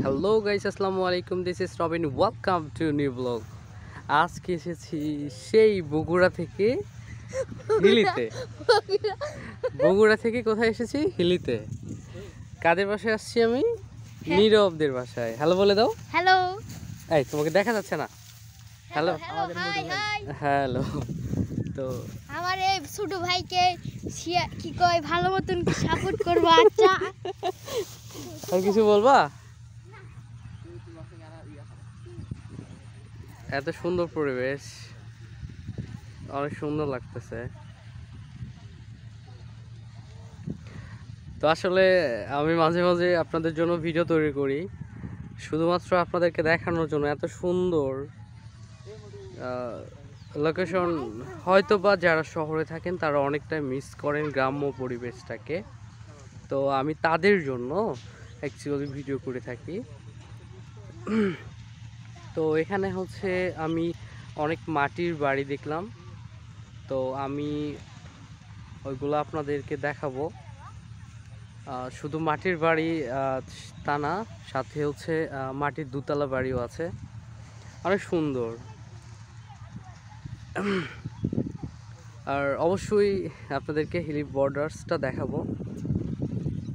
Hello guys, আসসালামু আলাইকুম। This is Robin, welcome to new blog. আজকে এসেছি সেই বগুড়া থেকে হিলিতে। বগুড়া থেকে কোথায় এসেছি? হিলিতে। কাদের বাসায় আসছি আমি? নীরবদের বাসায়। হ্যালো বলে দাও। হ্যালো। এই তোমাকে দেখা যাচ্ছে না? Hello hello. তো আমার এই ছোট ভাইকে কি কয় ভালো মতন সাপোর্ট করবো। আচ্ছা, আর কিছু বলবা? এত সুন্দর পরিবেশ, অনেক সুন্দর লাগতেছে। তো আসলে আমি মাঝে মাঝে আপনাদের জন্য ভিডিও তৈরি করি, শুধুমাত্র আপনাদেরকে দেখানোর জন্য। এত সুন্দর লোকেশন। হয়তো বা যারা শহরে থাকেন তারা অনেকটাই মিস করেন গ্রাম্য পরিবেশটাকে। তো আমি তাদের জন্য অ্যাকচুয়ালি ভিডিও করে থাকি। তো এখানে হচ্ছে আমি অনেক মাটির বাড়ি দেখলাম, তো আমি ওইগুলো আপনাদেরকে দেখাবো। শুধু মাটির বাড়ি তা না, সাথে হচ্ছে মাটির দুতলা বাড়িও আছে, অনেক সুন্দর। আর অবশ্যই আপনাদেরকে হিলি বর্ডার্সটা দেখাবো।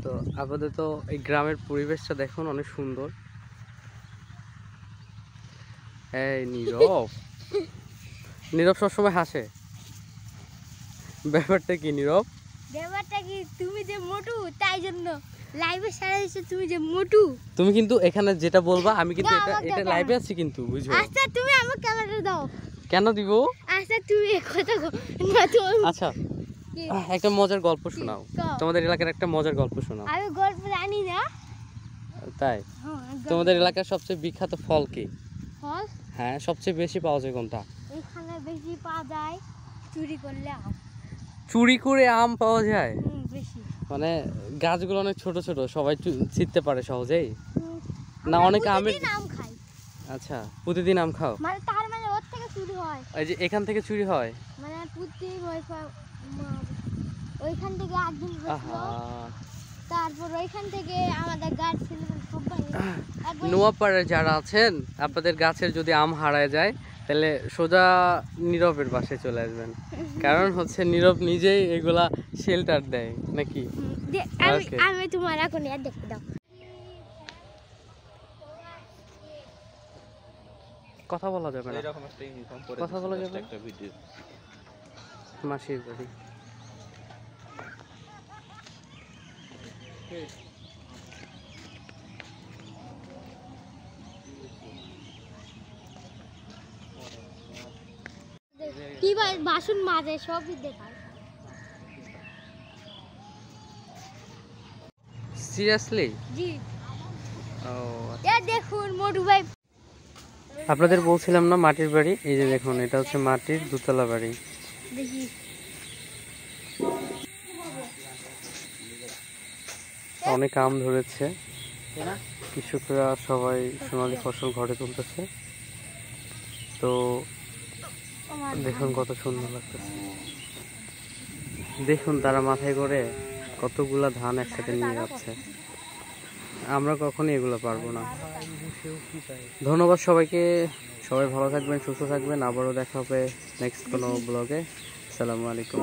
তো আপাতত এই গ্রামের পরিবেশটা দেখুন, অনেক সুন্দর। এই নীরব, নীরব সবসময় হাসে। ব্যাপারটা কি নীরব? ব্যাপারটা কি, তুমি যে মোটু তাই জন্য লাইভে সারা দিছো। তুমি যে মোটু, তুমি কিন্তু এখানে যেটা বলবা আমি কিন্তু এটা লাইভে আছি কিন্তু, বুঝছো? আচ্ছা তুমি আমার ক্যামেরা দাও। কেন দিব? আচ্ছা তুমি কথা না তুমি। আচ্ছা, একটা মজার গল্প শোনাও। তোমাদের এলাকার একটা মজার গল্প শোনাও। আমি গল্প জানি না। তাই? তোমাদের এলাকার সবচেয়ে বিখ্যাত ফল কি? ফল? হ্যাঁ, সবচেয়ে বেশি পাওয়া যায় কোনটা? এখানে বেশি পাওয়া যায় চুরি করলে আম। চুরি করে আম পাওয়া যায়? বেশি। মানে গাছগুলো অনেক ছোট ছোট, সবাই ছিঁড়তে পারে সহজেই না? অনেক আমের আম খাই। আচ্ছা, প্রতিদিন আম খাও? মানে তার মানে ওর থেকে চুরি হয়। এই যে এখান থেকে চুরি হয়? মানে প্রতিদিন ওইখান থেকে একদিন হয়েছিল, তারপর ওইখান থেকে আমাদের গাছ ছিল সবাই। নোয়াপাড়ায় যারা আছেন, আপনাদের গাছের যদি আম হারায় যায় তাহলে সোজা নীরবের বাসায় চলে আসবেন, কারণ হচ্ছে নীরব নিজেই এগুলা শেল্টার দেয় নাকি? আমি তোমার এখন দেখতে দাও। কথা বলা যাবে না, কথা বলা যাবে না। মাসির বাড়ি। কি বাসন মাজে সবই দেখায়। সিরিয়াসলি? জি। ও দেখুন মোটু ভাই, আপনাদের বলছিলাম না মাটির বাড়ি? এই যে দেখুন, এটা হচ্ছে মাটির দুতলা বাড়ি। দেখি অনেক আম ধরেছে, কৃষকরা সবাই সোনালী ফসল ঘরে তুলতেছে। তো দেখুন কত সুন্দর লাগতেছে। দেখুন তারা মাথায় করে কতগুলা ধান একসাথে নিয়ে যাচ্ছে। আমরা কখনোই এগুলো পারবো না। ধন্যবাদ সবাইকে, সবাই ভালো থাকবেন, সুস্থ থাকবেন। আবারও দেখা হবে নেক্সট কোনো ব্লগে। আসসালামু আলাইকুম।